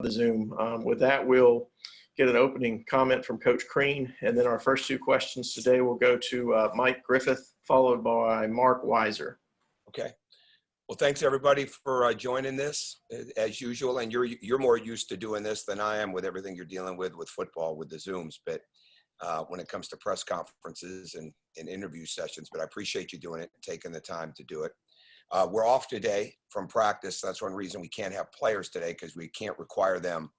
the Zoom. With that, we'll get an opening comment from Coach Crean, and then our first two questions today will go to Mike Griffith, followed by Mark Weiser. Okay. Well, thanks everybody for joining this as usual. And you're more used to doing this than I am with everything you're dealing with football, with the Zooms. But when it comes to press conferences and interview sessions, but I appreciate you doing it and taking the time to do it. We're off today from practice. That's one reason we can't have players today, because we can't require them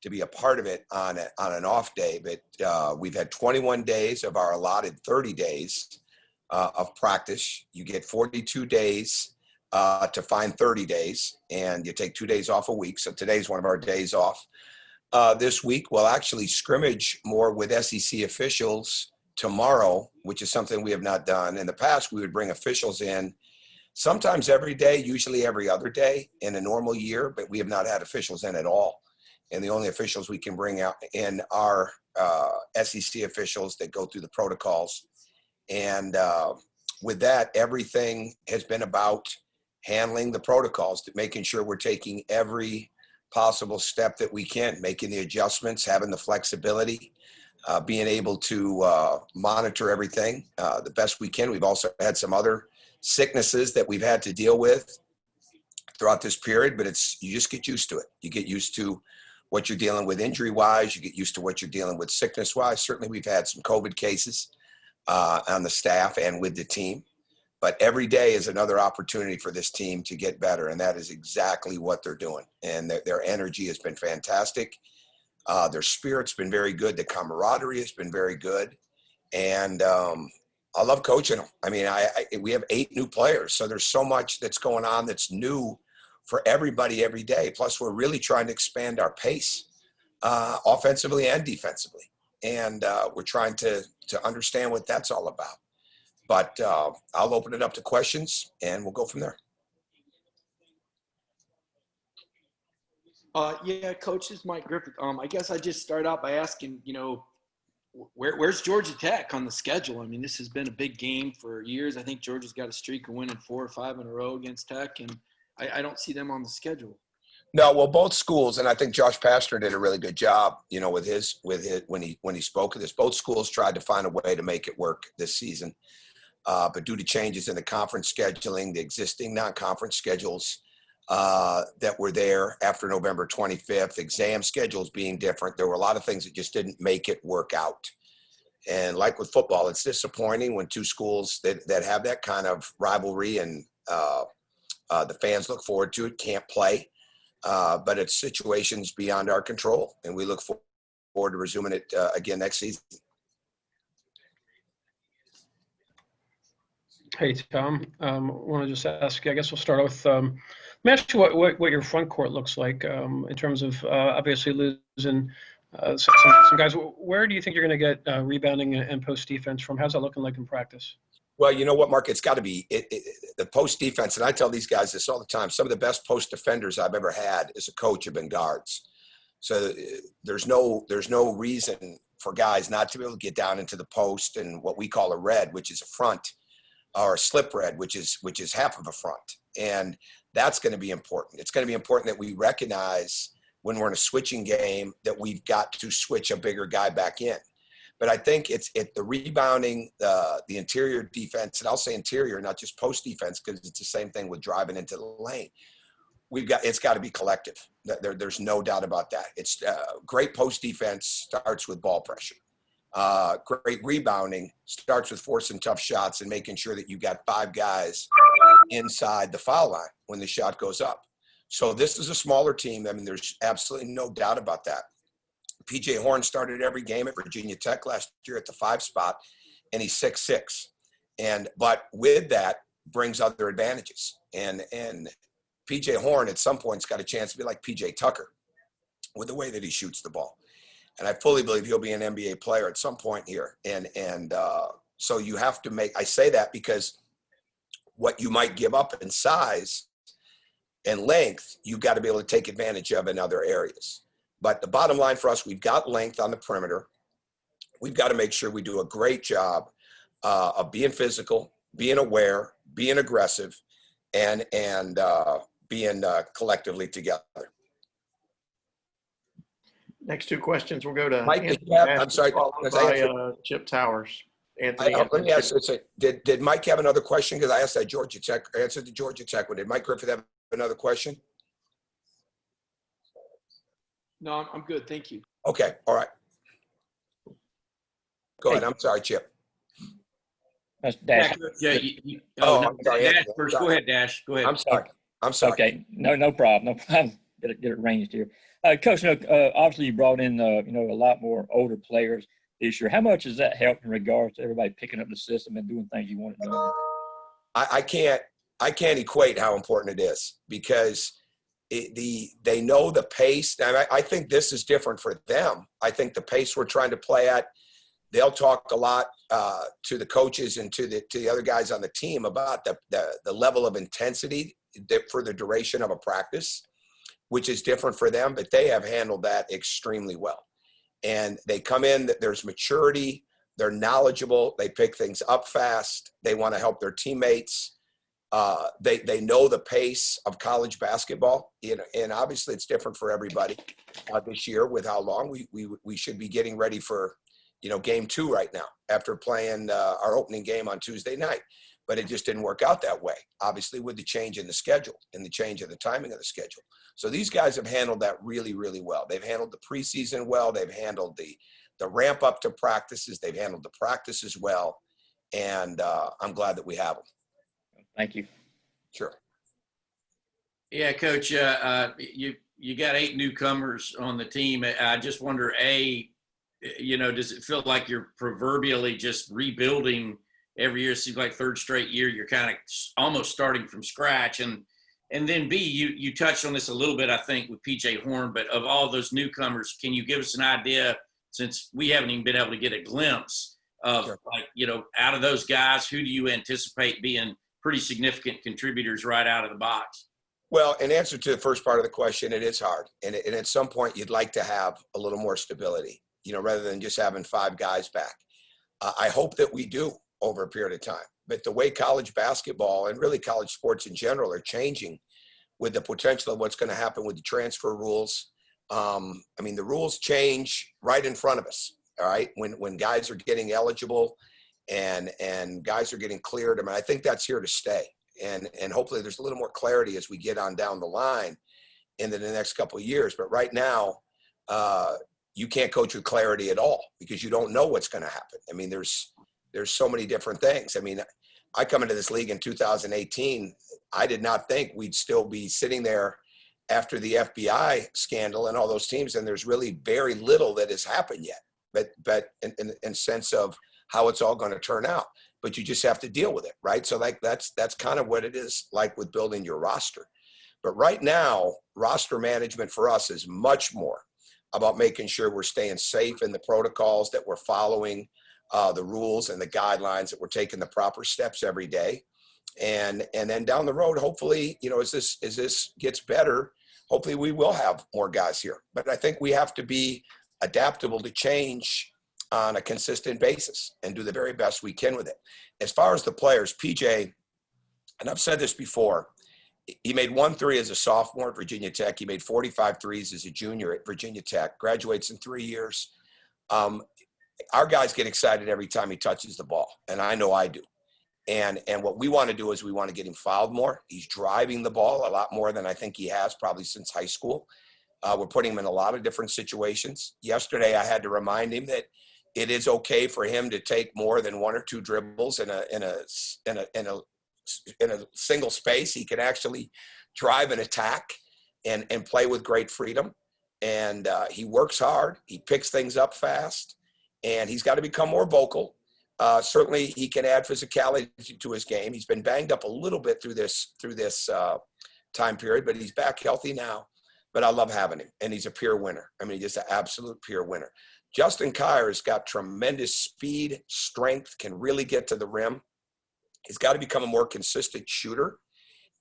to be a part of it on an off day. But we've had 21 days of our allotted 30 days of practice. You get 42 days to find 30 days, and you take 2 days off a week. So today's one of our days off. This week we'll actually scrimmage more with SEC officials tomorrow, which is something we have not done. In the past, we would bring officials in sometimes every day, usually every other day in a normal year, but we have not had officials in at all. And the only officials we can bring out in are SEC officials that go through the protocols. And with that, everything has been about handling the protocols, making sure we're taking every possible step that we can, making the adjustments, having the flexibility, being able to monitor everything the best we can. We've also had some other sicknesses that we've had to deal with throughout this period, but you just get used to it. You get used to what you're dealing with injury-wise. You get used to what you're dealing with sickness-wise. Certainly we've had some COVID cases on the staff and with the team. But every day is another opportunity for this team to get better, and that is exactly what they're doing. And their energy has been fantastic. Their spirit's been very good. The camaraderie has been very good. And I love coaching them. I mean, we have 8 new players, so there's so much that's going on that's new for everybody every day. Plus, we're really trying to expand our pace offensively and defensively. And we're trying to understand what that's all about. But I'll open it up to questions, and we'll go from there. Yeah, Coach, this is Mike Griffith. I guess I just start out by asking, where's Georgia Tech on the schedule? I mean, this has been a big game for years. I think Georgia's got a streak of winning 4 or 5 in a row against Tech, and I don't see them on the schedule. No, well, both schools, and I think Josh Pastner did a really good job, with his when he spoke of this. Both schools tried to find a way to make it work this season. But due to changes in the conference scheduling, the existing non-conference schedules that were there after November 25th, exam schedules being different, there were a lot of things that just didn't make it work out. And like with football, it's disappointing when 2 schools that have that kind of rivalry and the fans look forward to it can't play. But it's situations beyond our control, and we look forward to resuming it again next season. Hey, Tom. I want to just ask you, I guess we'll start with, let me ask you what your front court looks like in terms of obviously losing some guys. Where do you think you're going to get rebounding and post defense from? How's that looking like in practice? Well, you know what, Mark? It's got to be the post defense, and I tell these guys this all the time. Some of the best post defenders I've ever had as a coach have been guards. So there's no reason for guys not to be able to get down into the post and what we call a red, which is a front, or a slip red, which is half of a front. And that's going to be important. It's going to be important that we recognize when we're in a switching game that we've got to switch a bigger guy back in. But I think it's the rebounding, the interior defense, and I'll say interior, not just post defense, because it's the same thing with driving into the lane. It's got to be collective. There's no doubt about that. It's great post defense starts with ball pressure. Great rebounding starts with forcing tough shots and making sure that you got 5 guys inside the foul line when the shot goes up. So this is a smaller team. I mean, there's absolutely no doubt about that. PJ Horn started every game at Virginia Tech last year at the 5 spot, and he's 6'6". But with that brings other advantages. And PJ Horn at some point has got a chance to be like PJ Tucker with the way that he shoots the ball. And I fully believe he'll be an NBA player at some point here. And so you have to I say that because what you might give up in size and length, you've got to be able to take advantage of in other areas. But the bottom line for us, we've got length on the perimeter. We've got to make sure we do a great job of being physical, being aware, being aggressive, and being collectively together. Next two questions will go to Mike, Anthony I'm Ashton, sorry. followed Because by Chip Towers. Anthony. let me ask you, did Mike have another question? Because I asked that Georgia Tech, answered the Georgia Tech one. Did Mike Griffith have another question? No, I'm good. Thank you. Okay, all right. Go ahead. I'm sorry, Chip. That's Dash. I'm sorry, Dash Anthony. first. Go ahead, Dash. Go ahead. I'm sorry. I'm sorry. Okay, no problem. No problem. Get it arranged here. Coach, obviously you brought in a lot more older players this year. How much has that helped in regards to everybody picking up the system and doing things you want to do? I can't equate how important it is because they know the pace. I think this is different for them. I think the pace we're trying to play at, they'll talk a lot to the coaches and to the other guys on the team about the level of intensity for the duration of a practice, which is different for them, but they have handled that extremely well. And they come in, there's maturity, they're knowledgeable, they pick things up fast, they want to help their teammates. They know the pace of college basketball, and obviously it's different for everybody this year with how long we should be getting ready for, game 2 right now after playing our opening game on Tuesday night. But it just didn't work out that way, obviously, with the change in the schedule and the change in the timing of the schedule. So these guys have handled that really, really well. They've handled the preseason well. They've handled the ramp up to practices. They've handled the practices well. And I'm glad that we have them. Thank you. Sure. Yeah, Coach, you got 8 newcomers on the team. I just wonder, does it feel like you're proverbially just rebuilding every year? It seems like third straight year you're kind of almost starting from scratch. And then B, you touched on this a little bit, I think, with PJ Horn, but of all those newcomers, can you give us an idea, since we haven't even been able to get a glimpse of, Sure. out of those guys, who do you anticipate being pretty significant contributors right out of the box? Well, in answer to the first part of the question, it is hard. And at some point you'd like to have a little more stability, rather than just having 5 guys back. I hope that we do over a period of time. But the way college basketball and really college sports in general are changing with the potential of what's going to happen with the transfer rules. The rules change right in front of us. All right. When guys are getting eligible and guys are getting cleared. I think that's here to stay. And hopefully there's a little more clarity as we get on down the line into the next couple of years. But right now, you can't coach with clarity at all because you don't know what's going to happen. There's so many different things. I come into this league in 2018. I did not think we'd still be sitting there after the FBI scandal and all those teams. And there's really very little that has happened yet, but in sense of how it's all going to turn out, but you just have to deal with it. Right. So that's kind of what it is like with building your roster. But right now, roster management for us is much more about making sure we're staying safe in the protocols, that we're following the rules and the guidelines, that we're taking the proper steps every day. And then down the road, hopefully, as this gets better, hopefully we will have more guys here. But I think we have to be adaptable to change on a consistent basis and do the very best we can with it. As far as the players, PJ, and I've said this before, he made 1 3 as a sophomore at Virginia Tech. He made 45 threes as a junior at Virginia Tech, graduates in 3 years. Our guys get excited every time he touches the ball, and I know I do. And what we want to do is we want to get him fouled more. He's driving the ball a lot more than I think he has probably since high school. We're putting him in a lot of different situations. Yesterday, I had to remind him that it is okay for him to take more than 1 or 2 dribbles in a single space. He can actually drive and attack and play with great freedom. And he works hard. He picks things up fast. And he's got to become more vocal. Certainly, he can add physicality to his game. He's been banged up a little bit through this time period, but he's back healthy now. But I love having him, and he's a pure winner. Just an absolute pure winner. Justin Kier's got tremendous speed, strength, can really get to the rim. He's got to become a more consistent shooter,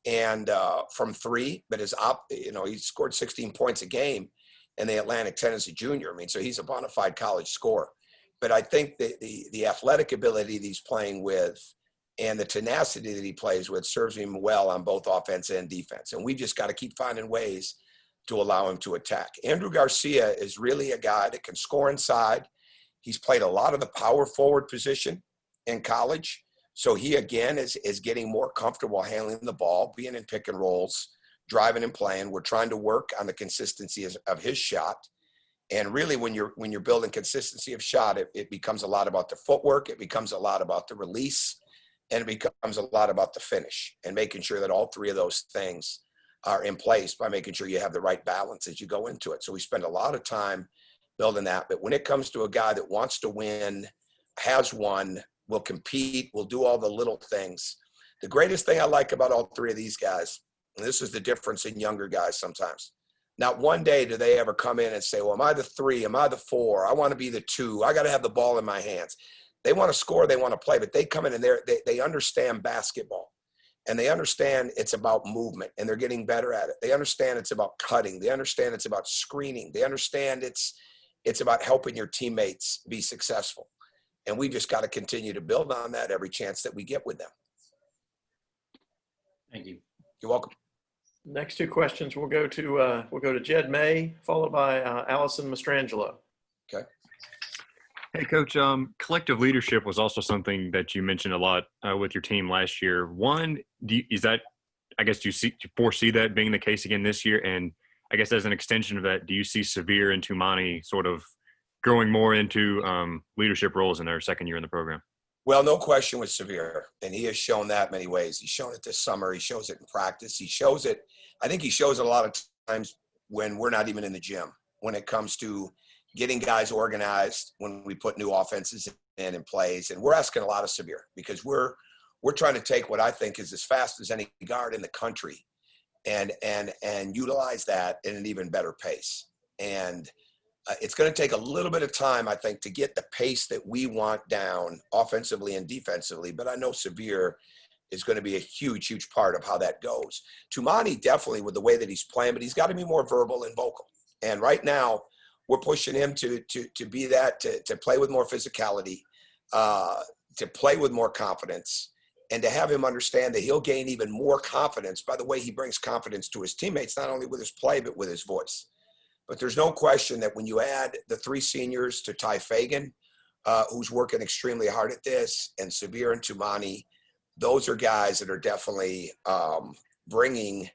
and from 3. But he scored 16 points a game in the Atlantic 10 as a junior. So he's a bona fide college scorer. But I think the athletic ability that he's playing with and the tenacity that he plays with serves him well on both offense and defense. And we just got to keep finding ways to allow him to attack. Andrew Garcia is really a guy that can score inside. He's played a lot of the power forward position in college. So he, again, is getting more comfortable handling the ball, being in pick and rolls, driving and playing. We're trying to work on the consistency of his shot. And really, when you're building consistency of shot, it becomes a lot about the footwork. It becomes a lot about the release. And it becomes a lot about the finish and making sure that all three of those things are in place by making sure you have the right balance as you go into it. So we spend a lot of time building that. But when it comes to a guy that wants to win, has won, will compete, will do all the little things. The greatest thing I like about all three of these guys, and this is the difference in younger guys sometimes, not one day do they ever come in and say, well, am I the 3? Am I the 4? I want to be the 2. I got to have the ball in my hands. They want to score, they want to play, but they come in and they understand basketball. And they understand it's about movement, and they're getting better at it. They understand it's about cutting. They understand it's about screening. They understand it's about helping your teammates be successful. And we just got to continue to build on that every chance that we get with them. Thank you. You're welcome. Next two questions we'll go to Jed May, followed by Allison Mastrangelo. Okay. Hey, Coach. Collective leadership was also something that you mentioned a lot with your team last year. One, do you foresee that being the case again this year? And I guess as an extension of that, do you see Severe and Tumani sort of growing more into leadership roles in their second year in the program? Well, no question with Severe, and he has shown that many ways. He's shown it this summer. He shows it in practice. He shows it. I think he shows it a lot of times when we're not even in the gym, when it comes to getting guys organized, when we put new offenses in plays. And we're asking a lot of Severe because we're trying to take what I think is as fast as any guard in the country and utilize that in an even better pace. And it's going to take a little bit of time, I think, to get the pace that we want down offensively and defensively. But I know Severe is going to be a huge, huge part of how that goes. Tumani definitely with the way that he's playing, but he's got to be more verbal and vocal. And right now we're pushing him to be that, to play with more physicality, to play with more confidence, and to have him understand that he'll gain even more confidence by the way he brings confidence to his teammates, not only with his play, but with his voice. But there's no question that when you add the 3 seniors to Ty Fagan, who's working extremely hard at this, and Severe and Tumani, those are guys that are definitely bringing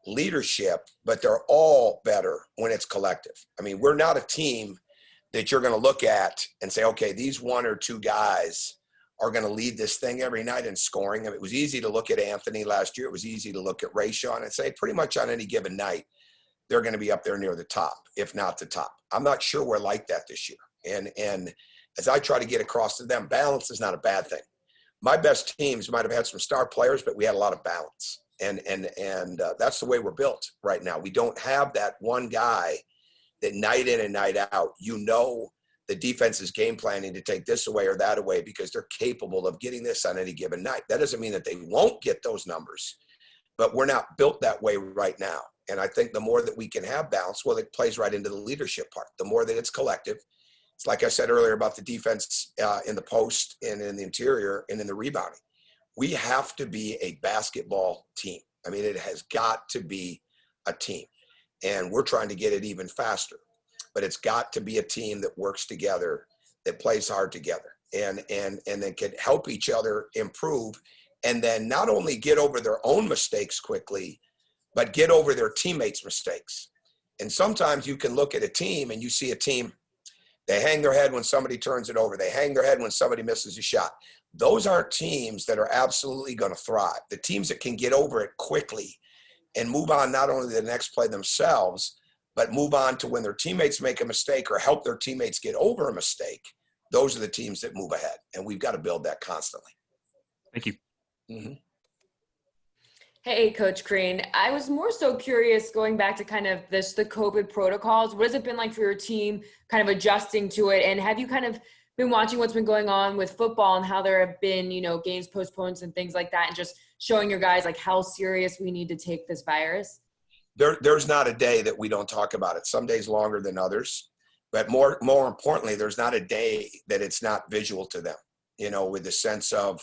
leadership, but they're all better when it's collective. I mean, we're not a team that you're going to look at and say, okay, these 1 or 2 guys are going to lead this thing every night in scoring. I mean, it was easy to look at Anthony last year. It was easy to look at Rayshawn and say pretty much on any given night, they're going to be up there near the top, if not the top. I'm not sure we're like that this year. And as I try to get across to them, balance is not a bad thing. My best teams might have had some star players, but we had a lot of balance. And that's the way we're built right now. We don't have that one guy that night in and night out, the defense is game planning to take this away or that away because they're capable of getting this on any given night. That doesn't mean that they won't get those numbers, but we're not built that way right now. And I think the more that we can have balance, well, it plays right into the leadership part. The more that it's collective, it's like I said earlier about the defense in the post and in the interior and in the rebounding. We have to be a basketball team. I mean, it has got to be a team. And we're trying to get it even faster. But it's got to be a team that works together, that plays hard together, and then can help each other improve, and then not only get over their own mistakes quickly, but get over their teammates' mistakes. And sometimes you can look at a team and you see a team, they hang their head when somebody turns it over. They hang their head when somebody misses a shot. Those aren't teams that are absolutely going to thrive. The teams that can get over it quickly and move on not only to the next play themselves, but move on to when their teammates make a mistake or help their teammates get over a mistake. Those are the teams that move ahead. And we've got to build that constantly. Thank you. Mm-hmm. Hey, Coach Crean. I was more so curious going back to kind of the COVID protocols. What has it been like for your team kind of adjusting to it? And have you kind of been watching what's been going on with football and how there have been, games postponed and things like that, and just showing your guys like how serious we need to take this virus? There's not a day that we don't talk about it. Some days longer than others, but more importantly, there's not a day that it's not visual to them, with the sense of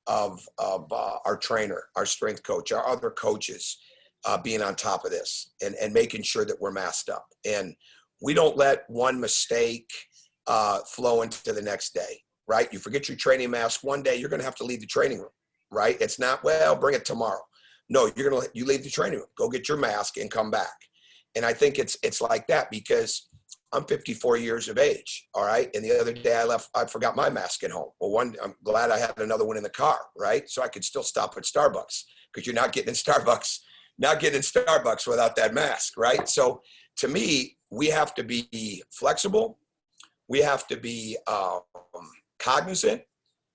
our trainer, our strength coach, our other coaches, being on top of this and making sure that we're masked up. And we don't let one mistake flow into the next day, right? You forget your training mask one day, you're going to have to leave the training room, right? It's not, well, bring it tomorrow. No, you leave the training room, go get your mask and come back. And I think it's like that because I'm 54 years of age, all right? And the other day I forgot my mask at home. Well, I'm glad I had another one in the car, right? So I could still stop at Starbucks because you're not getting in Starbucks without that mask, right? So to me, we have to be flexible. We have to be cognizant,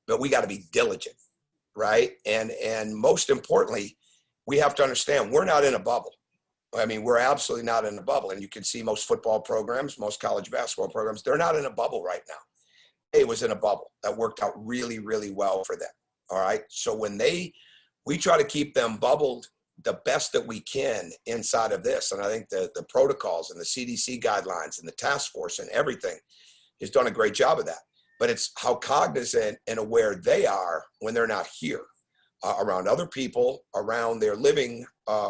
but we got to be diligent, right? And most importantly, we have to understand we're not in a bubble. I mean, we're absolutely not in a bubble. And you can see most football programs, most college basketball programs, they're not in a bubble right now. It was in a bubble that worked out really, really well for them. All right. So we try to keep them bubbled the best that we can inside of this. And I think the protocols and the CDC guidelines and the task force and everything has done a great job of that. But it's how cognizant and aware they are when they're not here. Around other people, around their living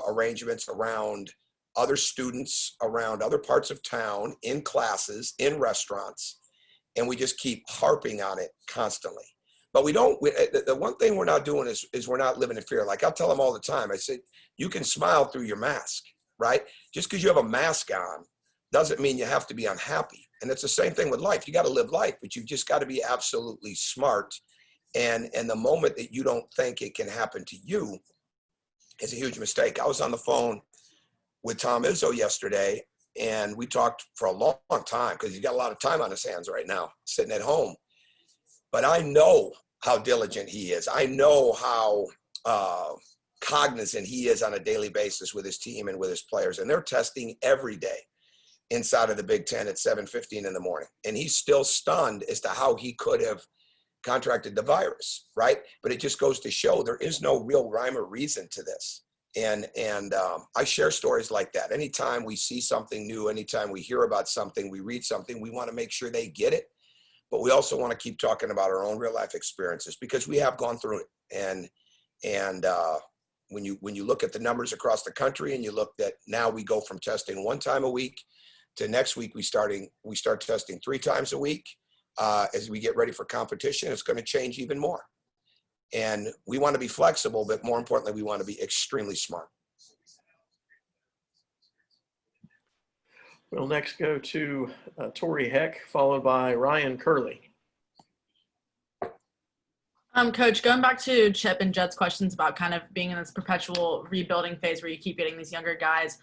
arrangements, around other students, around other parts of town, in classes, in restaurants, and we just keep harping on it constantly. But the one thing we're not doing is we're not living in fear. Like I'll tell them all the time, I say, you can smile through your mask, right? Just because you have a mask on doesn't mean you have to be unhappy. And it's the same thing with life. You got to live life, but you've just got to be absolutely smart. And the moment that you don't think it can happen to you is a huge mistake. I was on the phone with Tom Izzo yesterday, and we talked for a long time because he's got a lot of time on his hands right now, sitting at home. But I know how diligent he is. I know how cognizant he is on a daily basis with his team and with his players. And they're testing every day inside of the Big Ten at 7:15 in the morning. And he's still stunned as to how he could have contracted the virus, right? But it just goes to show there is no real rhyme or reason to this. And I share stories like that. Anytime we see something new, anytime we hear about something, we read something, we want to make sure they get it. But we also want to keep talking about our own real life experiences because we have gone through it. And when you look at the numbers across the country and you look that now we go from testing one time a week to next week, we start testing 3 times a week. As we get ready for competition, it's going to change even more. And we want to be flexible, but more importantly, we want to be extremely smart. We'll next go to Tori Heck, followed by Ryan Curley. Coach, going back to Chip and Jed's questions about kind of being in this perpetual rebuilding phase where you keep getting these younger guys.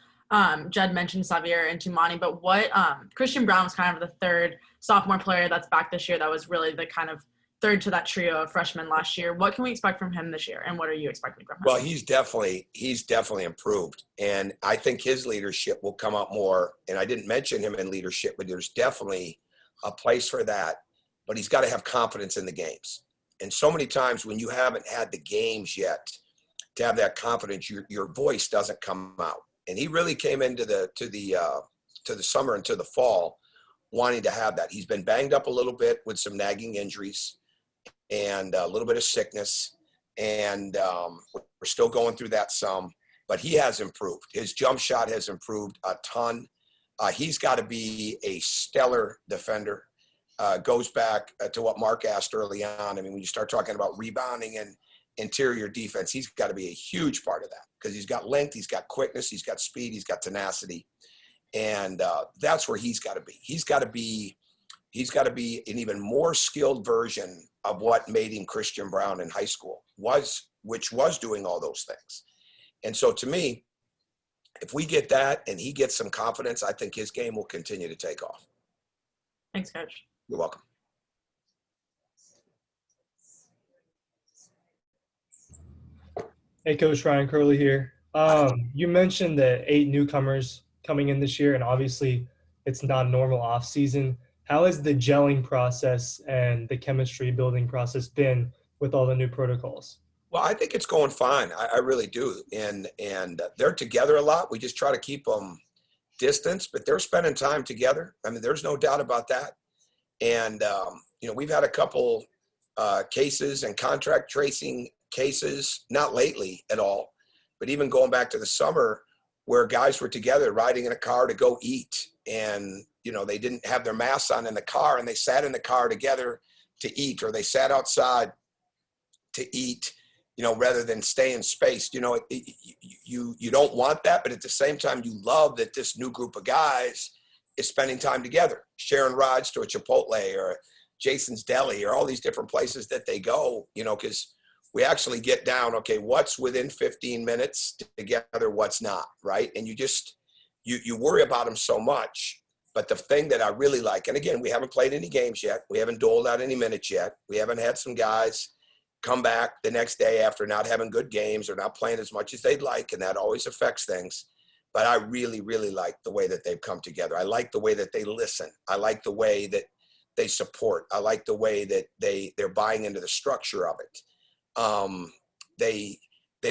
Jed mentioned Xavier and Tumani, but what Christian Brown was kind of the third sophomore player that's back this year that was really the kind of third to that trio of freshmen last year. What can we expect from him this year, and what are you expecting from him? Well, he's definitely improved, and I think his leadership will come out more. And I didn't mention him in leadership, but there's definitely a place for that. But he's got to have confidence in the games. And so many times when you haven't had the games yet, to have that confidence, your voice doesn't come out. And he really came into the summer and to the fall wanting to have that. He's been banged up a little bit with some nagging injuries and a little bit of sickness. And we're still going through that some, but he has improved. His jump shot has improved a ton. He's got to be a stellar defender. Goes back to what Mark asked early on. I mean, when you start talking about rebounding and interior defense, he's got to be a huge part of that because he's got length, he's got quickness, he's got speed, he's got tenacity. And that's where he's got to be. He's got to be an even more skilled version of what made him Christian Brown in high school, which was doing all those things. And so to me, if we get that and he gets some confidence, I think his game will continue to take off. Thanks, Coach. You're welcome. Hey, Coach, Ryan Curley here. You mentioned the 8 newcomers coming in this year, and obviously it's not a normal off season. How has the gelling process and the chemistry building process been with all the new protocols? Well, I think it's going fine. I really do. And they're together a lot. We just try to keep them distance, but they're spending time together. I mean, there's no doubt about that. And, we've had a couple cases and contract tracing cases, not lately at all, but even going back to the summer where guys were together riding in a car to go eat, and, you know, they didn't have their masks on in the car, and they sat in the car together to eat, or they sat outside to eat, you know, rather than stay in space. You know, you don't want that, but at the same time, you love that this new group of guys is spending time together, sharing rides to a Chipotle or Jason's Deli or all these different places that they go, you know, because we actually get down, okay, what's within 15 minutes together, what's not, right? And you just, you worry about them so much. But the thing that I really like, and again, we haven't played any games yet. We haven't doled out any minutes yet. We haven't had some guys come back the next day after not having good games or not playing as much as they'd like, and that always affects things. But I really, really like the way that they've come together. I like the way that they listen. I like the way that they support. I like the way that they're buying into the structure of it. They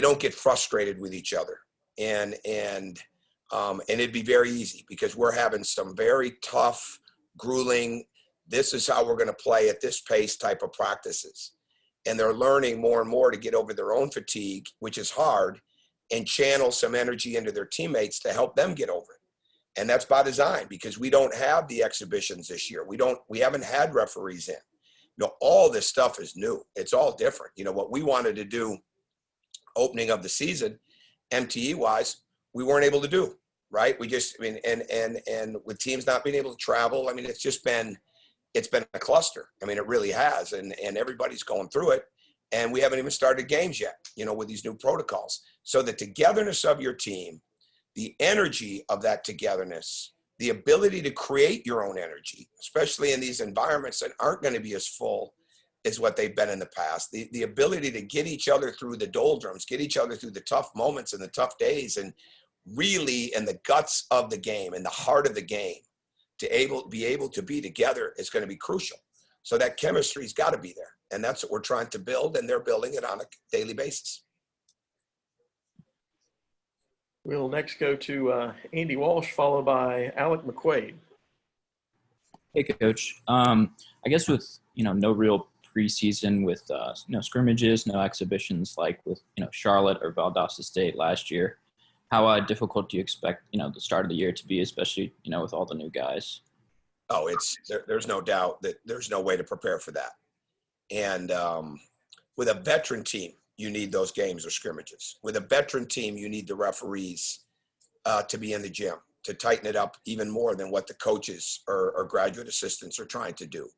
don't get frustrated with each other, and it'd be very easy because we're having some very tough, grueling, this is how we're going to play at this pace type of practices. And they're learning more and more to get over their own fatigue, which is hard, and channel some energy into their teammates to help them get over it. And that's by design, because we don't have the exhibitions this year. We haven't had referees in. You know, all this stuff is new. It's all different. You know, what we wanted to do opening of the season, MTE wise, we weren't able to do, right? We just, I mean, and with teams not being able to travel, I mean, it's been a cluster. I mean, it really has. And everybody's going through it. And we haven't even started games yet, you know, with these new protocols. So the togetherness of your team, the energy of that togetherness, the ability to create your own energy, especially in these environments that aren't going to be as full as what they've been in the past, the ability to get each other through the doldrums, get each other through the tough moments and the tough days, and really in the guts of the game, in the heart of the game, to be able to be together is going to be crucial. So that chemistry's got to be there. And that's what we're trying to build, and they're building it on a daily basis. We'll next go to Andy Walsh, followed by Alec McQuaid. Hey, Coach. I guess with, no real preseason, with, no scrimmages, no exhibitions like with, Charlotte or Valdosta State last year, how difficult do you expect, the start of the year to be, especially, with all the new guys? Oh, there's no doubt that there's no way to prepare for that. And with a veteran team, you need those games or scrimmages. With a veteran team, you need the referees to be in the gym, to tighten it up even more than what the coaches or graduate assistants are trying to do.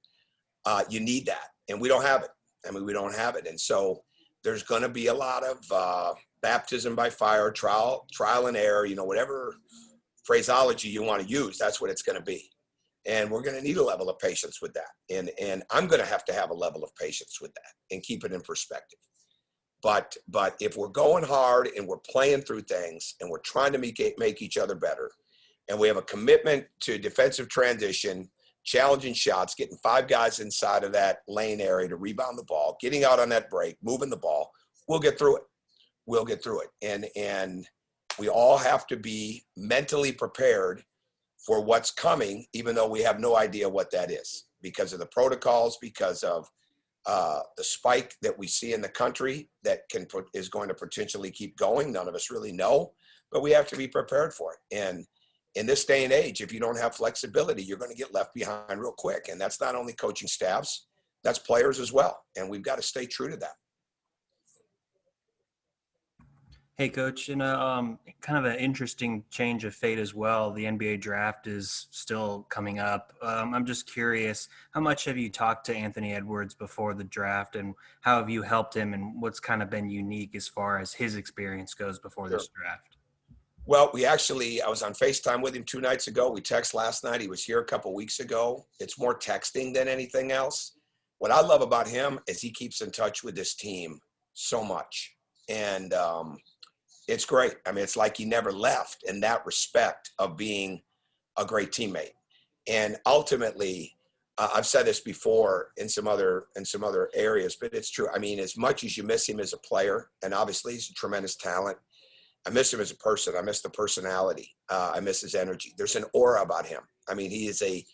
You need that, and we don't have it. I mean, we don't have it. And so there's going to be a lot of baptism by fire, trial and error, whatever phraseology you want to use, that's what it's going to be. And we're going to need a level of patience with that. And I'm going to have a level of patience with that and keep it in perspective. But if we're going hard and we're playing through things and we're trying to make each other better, and we have a commitment to defensive transition, challenging shots, getting 5 guys inside of that lane area to rebound the ball, getting out on that break, moving the ball, we'll get through it. We'll get through it. And we all have to be mentally prepared for what's coming, even though we have no idea what that is, because of the protocols, because of the spike that we see in the country that is going to potentially keep going. None of us really know, but we have to be prepared for it. And in this day and age, if you don't have flexibility, you're going to get left behind real quick. And that's not only coaching staffs, that's players as well. And we've got to stay true to that. Hey, Coach, in a kind of an interesting change of fate as well, the NBA draft is still coming up. I'm just curious, how much have you talked to Anthony Edwards before the draft, and how have you helped him, and what's kind of been unique as far as his experience goes before this draft? Well, I was on FaceTime with him 2 nights ago. We texted last night. He was here a couple weeks ago. It's more texting than anything else. What I love about him is he keeps in touch with this team so much. And it's great. I mean, it's like he never left in that respect of being a great teammate. And ultimately, I've said this before in some other areas, but it's true. I mean, as much as you miss him as a player, and obviously he's a tremendous talent, I miss him as a person. I miss the personality. I miss his energy. There's an aura about him. I mean, he is a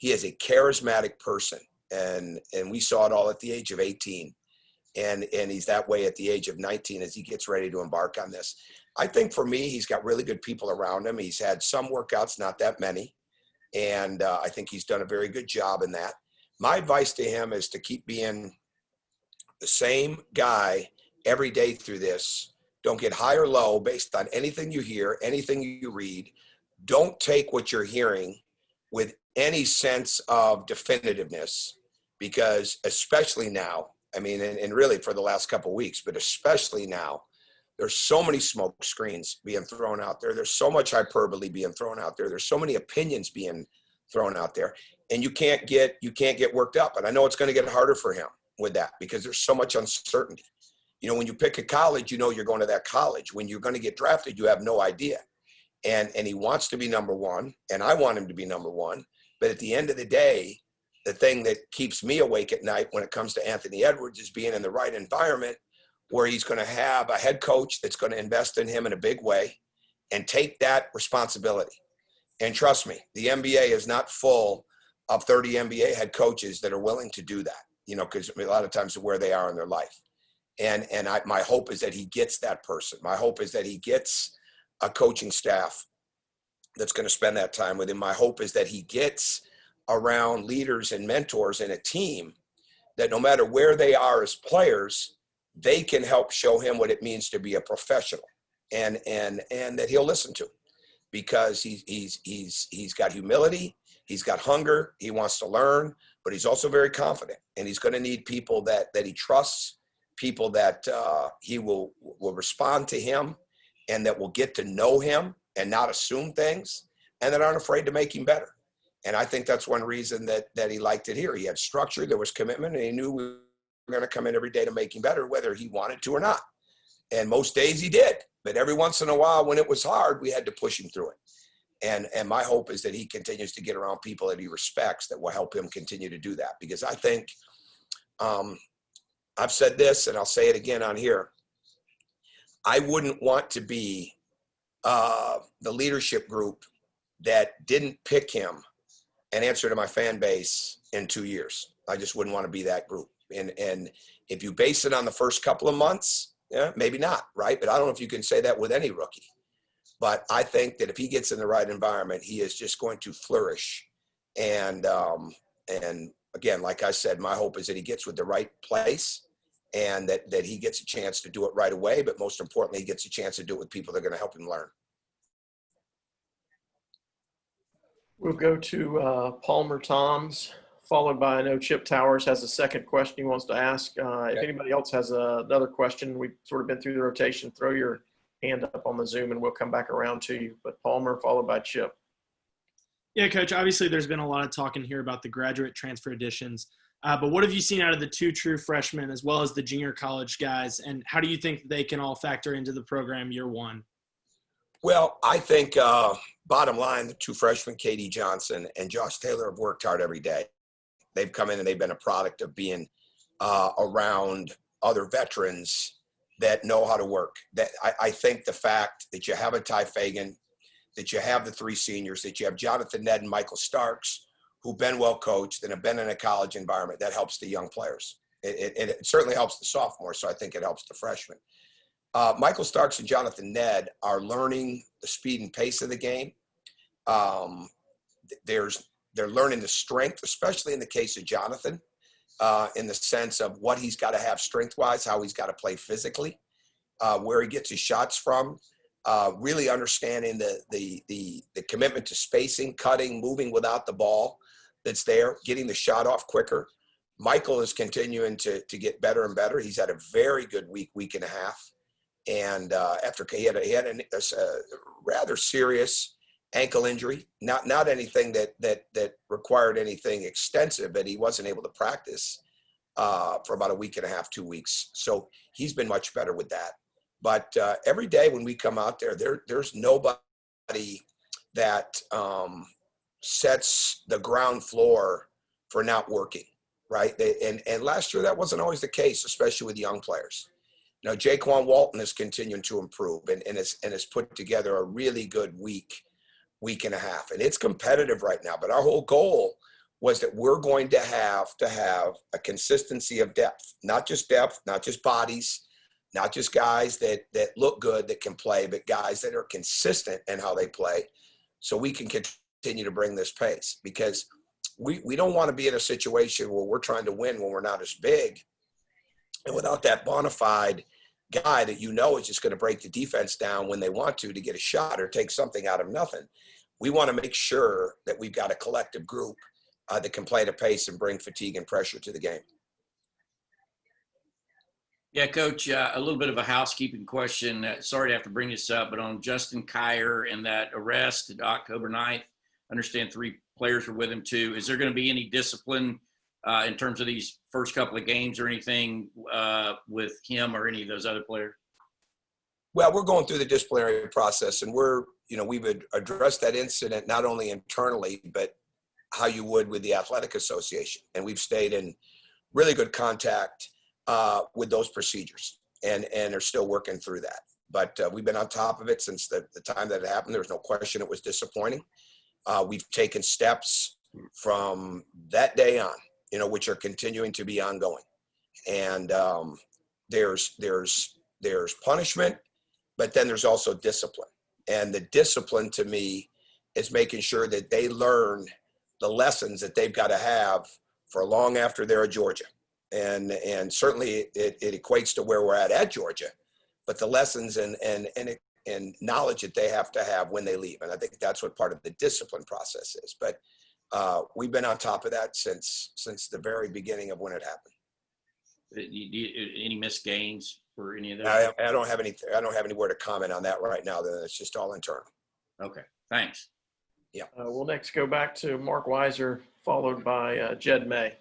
charismatic person, and we saw it all at the age of 18. And he's that way at the age of 19 as he gets ready to embark on this. I think for me, he's got really good people around him. He's had some workouts, not that many. And I think he's done a very good job in that. My advice to him is to keep being the same guy every day through this. Don't get high or low based on anything you hear, anything you read. Don't take what you're hearing with any sense of definitiveness, because especially now, I mean, and really for the last couple of weeks, but especially now, there's so many smoke screens being thrown out there. There's so much hyperbole being thrown out there. There's so many opinions being thrown out there, and you can't get worked up. And I know it's going to get harder for him with that because there's so much uncertainty. You know, when you pick a college, you know you're going to that college. When you're going to get drafted, you have no idea. And he wants to be number one, and I want him to be number one. But at the end of the day, the thing that keeps me awake at night when it comes to Anthony Edwards is being in the right environment where he's going to have a head coach that's going to invest in him in a big way and take that responsibility. And trust me, the NBA is not full of 30 NBA head coaches that are willing to do that, you know, because a lot of times of where they are in their life. And my hope is that he gets that person. My hope is that he gets a coaching staff that's going to spend that time with him. My hope is that he gets around leaders and mentors in a team that no matter where they are as players, they can help show him what it means to be a professional, and that he'll listen to, because he's got humility, he's got hunger, he wants to learn, but he's also very confident, and he's going to need people that he trusts, people that he will respond to him, and that will get to know him and not assume things, and that aren't afraid to make him better. And I think that's one reason that he liked it here. He had structure, there was commitment, and he knew we were going to come in every day to make him better, whether he wanted to or not. And most days he did. But every once in a while, when it was hard, we had to push him through it. And my hope is that he continues to get around people that he respects that will help him continue to do that. Because I think, I've said this and I'll say it again on here, I wouldn't want to be the leadership group that didn't pick him and answer to my fan base in 2 years. I just wouldn't want to be that group. And if you base it on the first couple of months, yeah, maybe not, right? But I don't know if you can say that with any rookie. But I think that if he gets in the right environment, he is just going to flourish. And again, like I said, my hope is that he gets with the right place, and that he gets a chance to do it right away. But most importantly, he gets a chance to do it with people that are going to help him learn. We'll go to Palmer Toms, followed by, I know Chip Towers has a second question he wants to ask. If anybody else has another question, we've sort of been through the rotation. Throw your hand up on the Zoom and we'll come back around to you. But Palmer, followed by Chip. Yeah, Coach, obviously there's been a lot of talk in here about the graduate transfer additions. But what have you seen out of the two true freshmen as well as the junior college guys? And how do you think they can all factor into the program year one? Well, I think bottom line, the two freshmen, KD Johnson and Josh Taylor, have worked hard every day. They've come in and they've been a product of being around other veterans that know how to work. That I think the fact that you have a Ty Fagan, that you have the three seniors, that you have Jonathan Ned and Michael Starks, who've been well coached and have been in a college environment, that helps the young players. It certainly helps the sophomores, so I think it helps the freshmen. Michael Starks and Jonathan Ned are learning the speed and pace of the game. They're learning the strength, especially in the case of Jonathan, in the sense of what he's got to have strength-wise, how he's got to play physically, where he gets his shots from, really understanding the commitment to spacing, cutting, moving without the ball that's there, getting the shot off quicker. Michael is continuing to get better and better. He's had a very good week and a half. And after he had a rather serious ankle injury, not anything that required anything extensive, but he wasn't able to practice for about a week and a half, 2 weeks. So he's been much better with that. But every day when we come out there's nobody that sets the ground floor for not working, right? And last year that wasn't always the case, especially with young players. Now, Jaquan Walton is continuing to improve and has put together a really good week and a half. And it's competitive right now. But our whole goal was that we're going to have a consistency of depth, not just bodies, not just guys that look good, that can play, but guys that are consistent in how they play, so we can continue to bring this pace. Because we don't want to be in a situation where we're trying to win when we're not as big, and without that bona fide guy that is just going to break the defense down when they want to get a shot or take something out of nothing. We want to make sure that we've got a collective group that can play at a pace and bring fatigue and pressure to the game. Yeah, Coach, a little bit of a housekeeping question. Sorry to have to bring this up, but on Justin Kier and that arrest October 9th, I understand 3 players were with him too. Is there going to be any discipline in terms of these first couple of games or anything with him or any of those other players? Well, we're going through the disciplinary process, and we've addressed that incident not only internally, but how you would with the Athletic Association. And we've stayed in really good contact with those procedures and are still working through that. But we've been on top of it since the time that it happened. There was no question it was disappointing. We've taken steps from that day on, which are continuing to be ongoing. And there's punishment, but then there's also discipline. And the discipline to me is making sure that they learn the lessons that they've got to have for long after they're at Georgia. And certainly it equates to where we're at Georgia, but the lessons and knowledge that they have to have when they leave. And I think that's what part of the discipline process is. But we've been on top of that since the very beginning of when it happened. Any missed games for any of those? I don't have anywhere to comment on that right now. It's just all internal. Okay, thanks. Yeah. We'll next go back to Mark Weiser, followed by Jed May.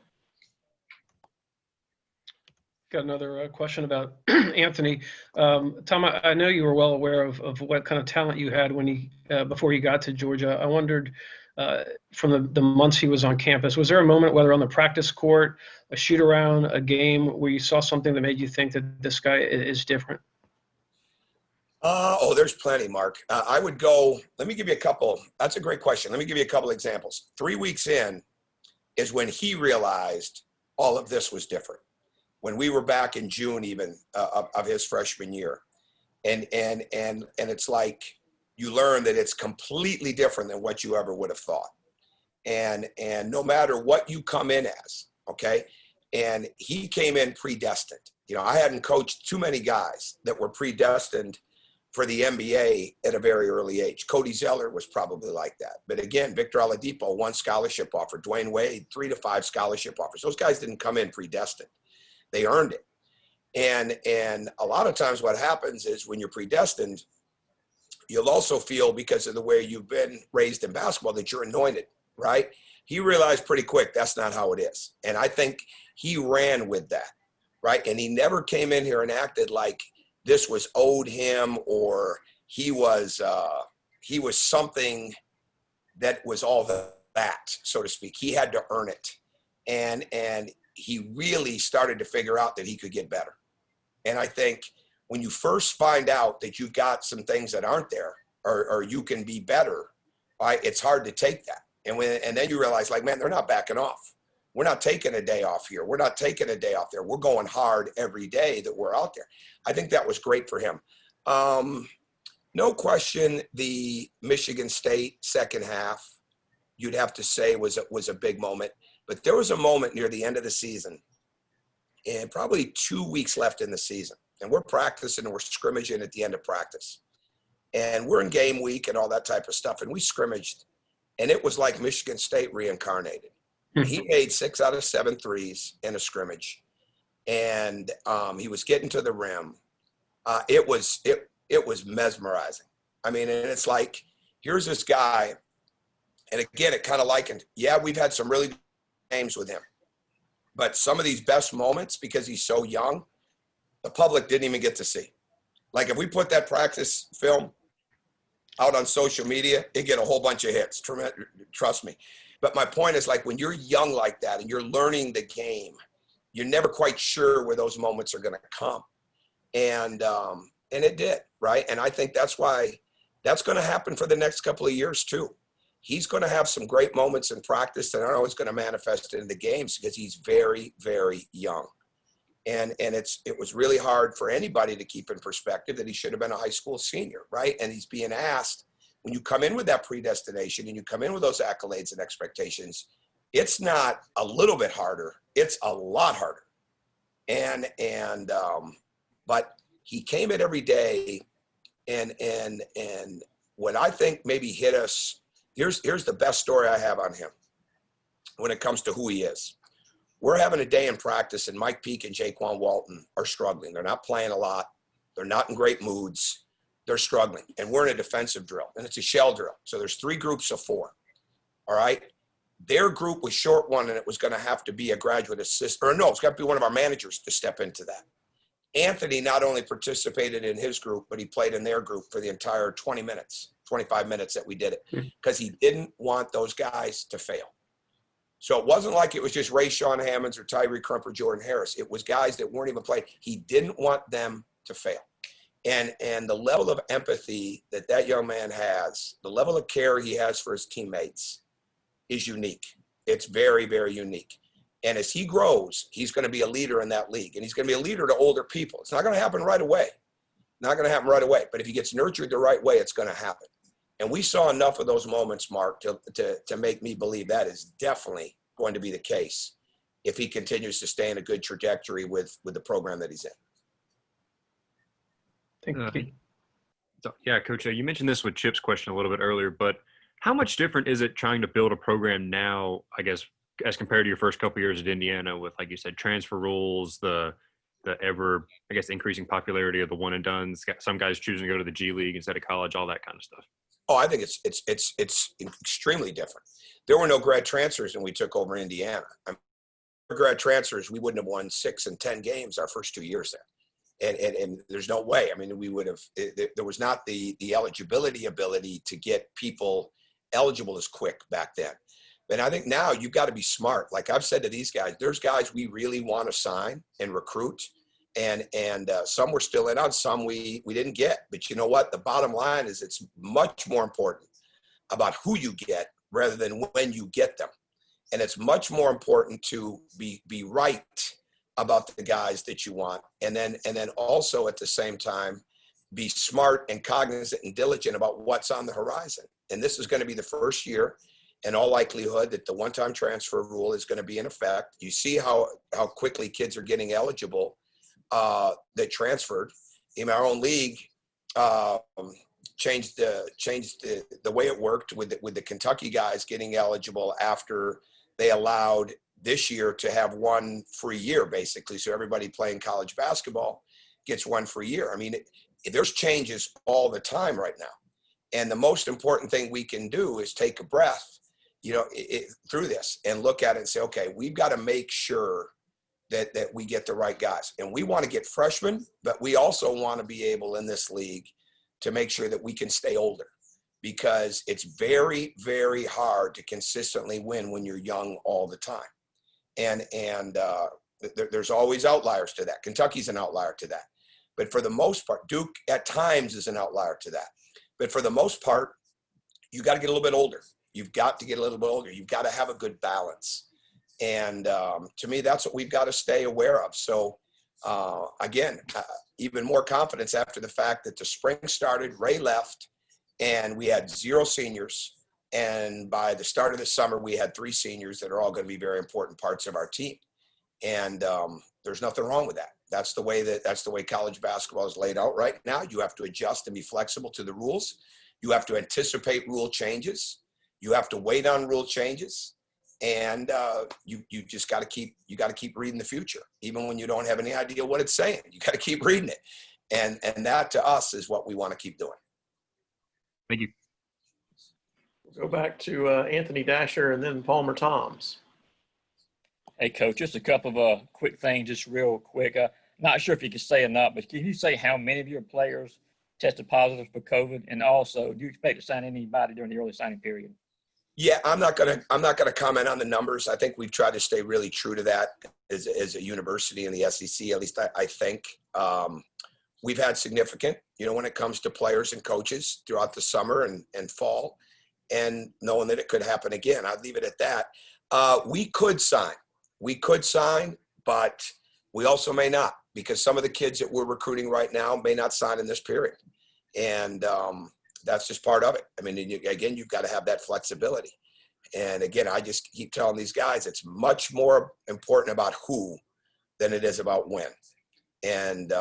Got another question about Anthony. Tom, I know you were well aware of what kind of talent you had when he before he got to Georgia. I wondered from the months he was on campus, was there a moment, whether on the practice court, a shoot around, a game, where you saw something that made you think that this guy is different? There's plenty, Mark. I would go, let me give you a couple. That's a great question. Let me give you a couple examples. 3 weeks in is when he realized all of this was different. When we were back in June even of his freshman year. And it's like you learn that it's completely different than what you ever would have thought. And no matter what you come in as, okay? And he came in predestined. I hadn't coached too many guys that were predestined for the NBA at a very early age. Cody Zeller was probably like that. But again, Victor Oladipo, 1 scholarship offer. Dwayne Wade, 3 to 5 scholarship offers. Those guys didn't come in predestined. They earned it. And a lot of times what happens is when you're predestined, you'll also feel, because of the way you've been raised in basketball, that you're anointed, right? He realized pretty quick that's not how it is. And I think he ran with that, right? And he never came in here and acted like this was owed him or he was something that was all that, so to speak. He had to earn it. And he really started to figure out that he could get better. And I think when you first find out that you've got some things that aren't there or you can be better, right, it's hard to take that. And then you realize, like, man, they're not backing off. We're not taking a day off here. We're not taking a day off there. We're going hard every day that we're out there. I think that was great for him. No question, the Michigan State second half, you'd have to say was a big moment. But there was a moment near the end of the season, and probably 2 weeks left in the season. And we're practicing and we're scrimmaging at the end of practice. And we're in game week and all that type of stuff. And we scrimmaged, and it was like Michigan State reincarnated. He made 6 out of 7 threes in a scrimmage. And he was getting to the rim. It was mesmerizing. I mean, and it's like, here's this guy. And again, it kind of likened, we've had some really games with him. But some of these best moments, because he's so young, the public didn't even get to see. Like if we put that practice film out on social media, it'd get a whole bunch of hits, trust me. But my point is, like, when you're young like that and you're learning the game, you're never quite sure where those moments are going to come. And it did, right? And I think that's why that's going to happen for the next couple of years too. He's going to have some great moments in practice that aren't always going to manifest in the games because he's very, very young. And it was really hard for anybody to keep in perspective that he should have been a high school senior, right? And he's being asked, when you come in with that predestination and you come in with those accolades and expectations, it's not a little bit harder, it's a lot harder. But he came in every day, and what I think maybe hit us, here's the best story I have on him when it comes to who he is. We're having a day in practice, and Mike Peake and Jaquan Walton are struggling. They're not playing a lot. They're not in great moods. They're struggling. And we're in a defensive drill, and it's a shell drill. So there's 3 groups of 4. All right? Their group was short one, and it was going to have to be a graduate assistant. Or no, it's got to be one of our managers to step into that. Anthony not only participated in his group, but he played in their group for the entire 20 minutes, 25 minutes that we did it, because he didn't want those guys to fail. So it wasn't like it was just Ray Sean Hammonds or Tyree Crump or Jordan Harris. It was guys that weren't even playing. He didn't want them to fail. And the level of empathy that young man has, the level of care he has for his teammates is unique. It's very, very unique. And as he grows, he's going to be a leader in that league. And he's going to be a leader to older people. It's not going to happen right away. Not going to happen right away. But if he gets nurtured the right way, it's going to happen. And we saw enough of those moments, Mark, to make me believe that is definitely going to be the case if he continues to stay in a good trajectory with the program that he's in. Thank you. Yeah, Coach, you mentioned this with Chip's question a little bit earlier, but how much different is it trying to build a program now, I guess, as compared to your first couple of years at Indiana with, like you said, transfer rules, the ever, I guess, increasing popularity of the one and dones, some guys choosing to go to the G League instead of college, all that kind of stuff? Oh, I think it's extremely different. There were no grad transfers when we took over Indiana. Grad transfers, we wouldn't have won 6 and 10 games our first 2 years there. And there's no way. I mean, we would have, there was not the eligibility ability to get people eligible as quick back then. And I think now you've got to be smart. Like I've said to these guys, there's guys we really want to sign and recruit. And some we're still in on, some we didn't get. But you know what? The bottom line is it's much more important about who you get rather than when you get them. And it's much more important to be right about the guys that you want. And then also at the same time, be smart and cognizant and diligent about what's on the horizon. And this is going to be the first year, in all likelihood, that the one-time transfer rule is going to be in effect. You see how quickly kids are getting eligible that transferred. In our own league, changed the way it worked with the Kentucky guys getting eligible after they allowed this year to have 1 free year, basically. So everybody playing college basketball gets 1 free year. I mean, there's changes all the time right now. And the most important thing we can do is take a breath, through this and look at it and say, okay, we've got to make sure that we get the right guys. And we want to get freshmen, but we also want to be able in this league to make sure that we can stay older, because it's very, very hard to consistently win when you're young all the time. And there's always outliers to that. Kentucky's an outlier to that. But for the most part, Duke at times is an outlier to that. But for the most part, you got to get a little bit older. You've got to get a little bit older. You've got to have a good balance. And to me, that's what we've got to stay aware of. So again, even more confidence after the fact that the spring started, Ray left, and we had 0 seniors. And by the start of the summer, we had 3 seniors that are all going to be very important parts of our team. And there's nothing wrong with that. That's the way college basketball is laid out right now. You have to adjust and be flexible to the rules. You have to anticipate rule changes. You have to wait on rule changes. And you just got to keep reading the future, even when you don't have any idea what it's saying. You got to keep reading it, and that to us is what we want to keep doing. Thank you. We'll go back to Anthony Dasher and then Palmer Toms. Hey, Coach, just a couple of quick things, just real quick. Not sure if you can say or not, but can you say how many of your players tested positive for COVID, and also do you expect to sign anybody during the early signing period? Yeah, I'm not gonna comment on the numbers. I think we've tried to stay really true to that as a university in the SEC. At least I think we've had significant, when it comes to players and coaches throughout the summer and fall, and knowing that it could happen again. I'd leave it at that. We could sign, but We also may not, because some of the kids that we're recruiting right now may not sign in this period. And that's just part of it. I mean, again, you've got to have that flexibility. And again, I just keep telling these guys, it's much more important about who than it is about when. And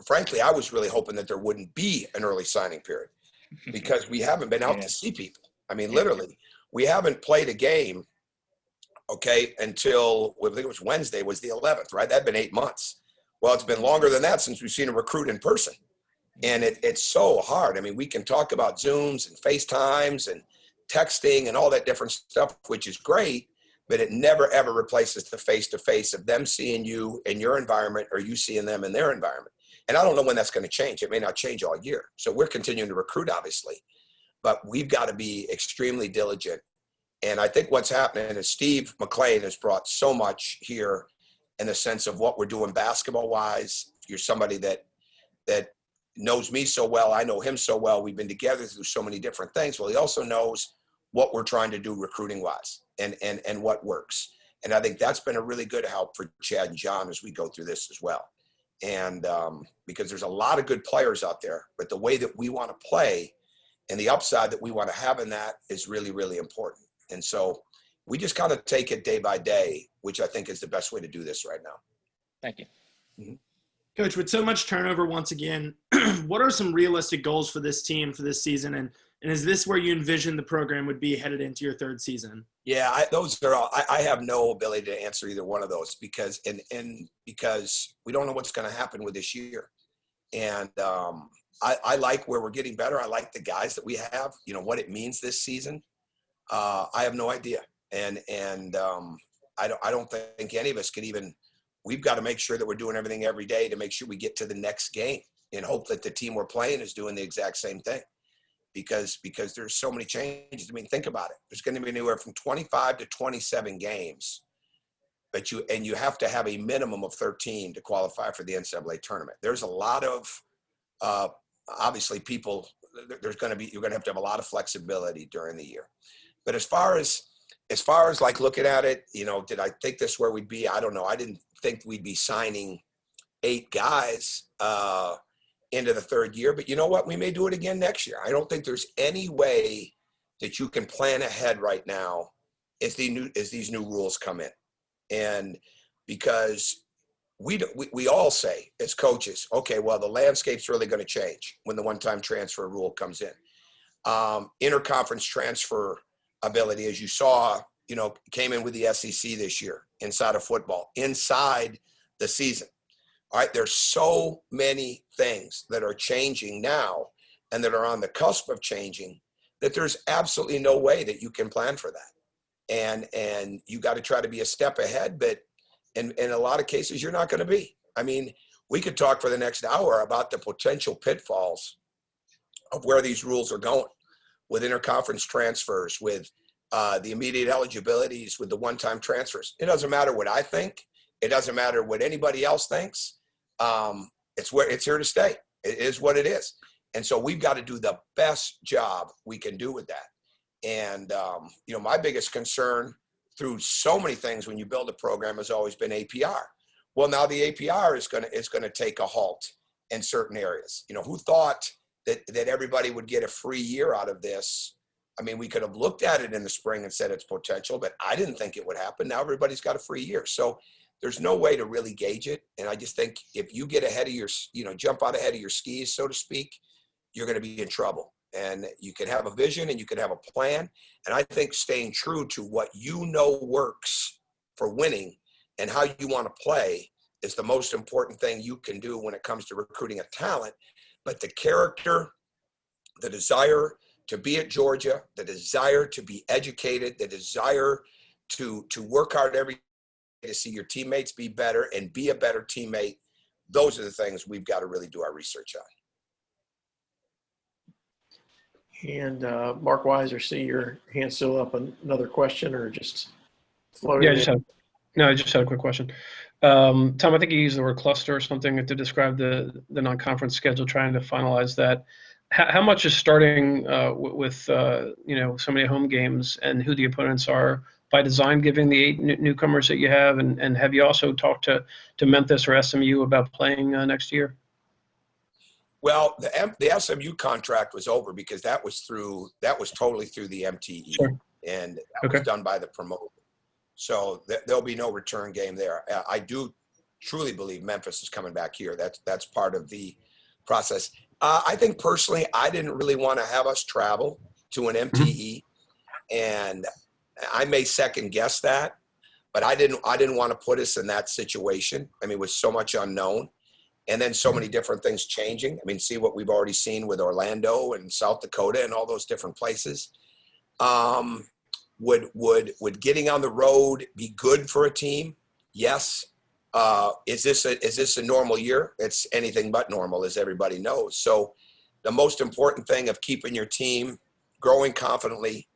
frankly, I was really hoping that there wouldn't be an early signing period because we haven't been out to see people. I mean, literally, we haven't played a game, okay, until, I think it was Wednesday was the 11th, right? That'd been 8 months. Well, it's been longer than that since we've seen a recruit in person. And it's so hard. I mean, we can talk about Zooms and FaceTimes and texting and all that different stuff, which is great, but it never, ever replaces the face-to-face of them seeing you in your environment or you seeing them in their environment. And I don't know when that's going to change. It may not change all year. So we're continuing to recruit, obviously, but we've got to be extremely diligent. And I think what's happening is Steve McLean has brought so much here in the sense of what we're doing basketball-wise. You're somebody that knows me so well. I know him so well. We've been together through so many different things. Well, he also knows what we're trying to do recruiting-wise and what works. And I think that's been a really good help for Chad and John as we go through this as well. And because there's a lot of good players out there, but the way that we want to play and the upside that we want to have in that is really, really important. And so we just kind of take it day by day, which I think is the best way to do this right now. Thank you. Mm-hmm. Coach, with so much turnover once again, what are some realistic goals for this team for this season? And is this where you envision the program would be headed into your third season? Yeah, those are all. I have no ability to answer either one of those because because we don't know what's going to happen with this year. And I like where we're getting better. I like the guys that we have. You know what it means this season. I have no idea, and I don't think any of us can even. We've got to make sure that we're doing everything every day to make sure we get to the next game and hope that the team we're playing is doing the exact same thing. Because there's so many changes. I mean, think about it. There's going to be anywhere from 25 to 27 games, but you have to have a minimum of 13 to qualify for the NCAA tournament. There's a lot of obviously people. You're going to have a lot of flexibility during the year. But as far as like looking at it, you know, did I think this where we'd be? I don't know. I didn't think we'd be signing 8 guys into the third year, but you know what? We may do it again next year. I don't think there's any way that you can plan ahead right now as these new rules come in. And because we all say as coaches, okay, well, the landscape's really going to change when the one-time transfer rule comes in. Interconference transfer ability, as you saw, you know, came in with the SEC this year inside of football, inside the season. All right, there's so many things that are changing now and that are on the cusp of changing that there's absolutely no way that you can plan for that. And you got to try to be a step ahead, but in a lot of cases, you're not going to be. I mean, we could talk for the next hour about the potential pitfalls of where these rules are going with interconference transfers, with the immediate eligibilities, with the one-time transfers. It doesn't matter what I think. It doesn't matter what anybody else thinks. It's here to stay. It is what it is. And so we've got to do the best job we can do with that. And, you know, my biggest concern through so many things when you build a program has always been APR. Well, now the APR is going to take a halt in certain areas. You know, who thought that everybody would get a free year out of this? I mean, we could have looked at it in the spring and said it's potential, but I didn't think it would happen. Now everybody's got a free year. So there's no way to really gauge it. And I just think if you get ahead of your, you know, jump out ahead of your skis, so to speak, you're going to be in trouble. And you can have a vision and you can have a plan. And I think staying true to what you know works for winning and how you want to play is the most important thing you can do when it comes to recruiting a talent. But the character, the desire to be at Georgia, the desire to be educated, the desire to work hard every day to see your teammates be better and be a better teammate, those are the things we've got to really do our research on. And Mark Weiser, see your hand still up. Another question or just floating? Yeah, I just had a quick question. Tom, I think you used the word cluster or something to describe the non-conference schedule, trying to finalize that. How much is starting with you know, so many home games and who the opponents are by design, given the 8 newcomers that you have? And have you also talked to Memphis or SMU about playing next year? Well, the SMU contract was over because that was totally through the MTE, Sure. and that was done by the promoter. So there'll be no return game there. I do truly believe Memphis is coming back here. That's part of the process. I think personally, I didn't really want to have us travel to an MTE, and I may second guess that, but I didn't want to put us in that situation. I mean, with so much unknown, and then so many different things changing. I mean, see what we've already seen with Orlando and South Dakota and all those different places. Would getting on the road be good for a team? Yes. Is this a normal year? It's anything but normal, as everybody knows. So the most important thing of keeping your team growing confidently,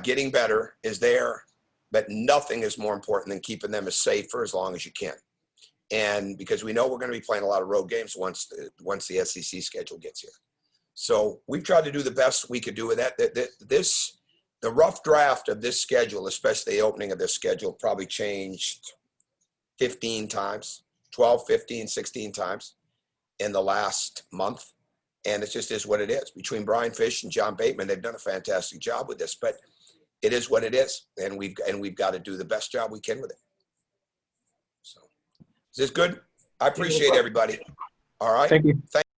getting better is there, but nothing is more important than keeping them as safe for as long as you can. And because we know we're going to be playing a lot of road games once the SEC schedule gets here. So we've tried to do the best we could do with that. The rough draft of this schedule, especially the opening of this schedule, probably changed 15 times, 12, 15, 16 times in the last month. And it just is what it is. Between Brian Fish and John Bateman, they've done a fantastic job with this, but it is what it is. And we've got to do the best job we can with it. So is this good? I appreciate everybody. All right. Thank you.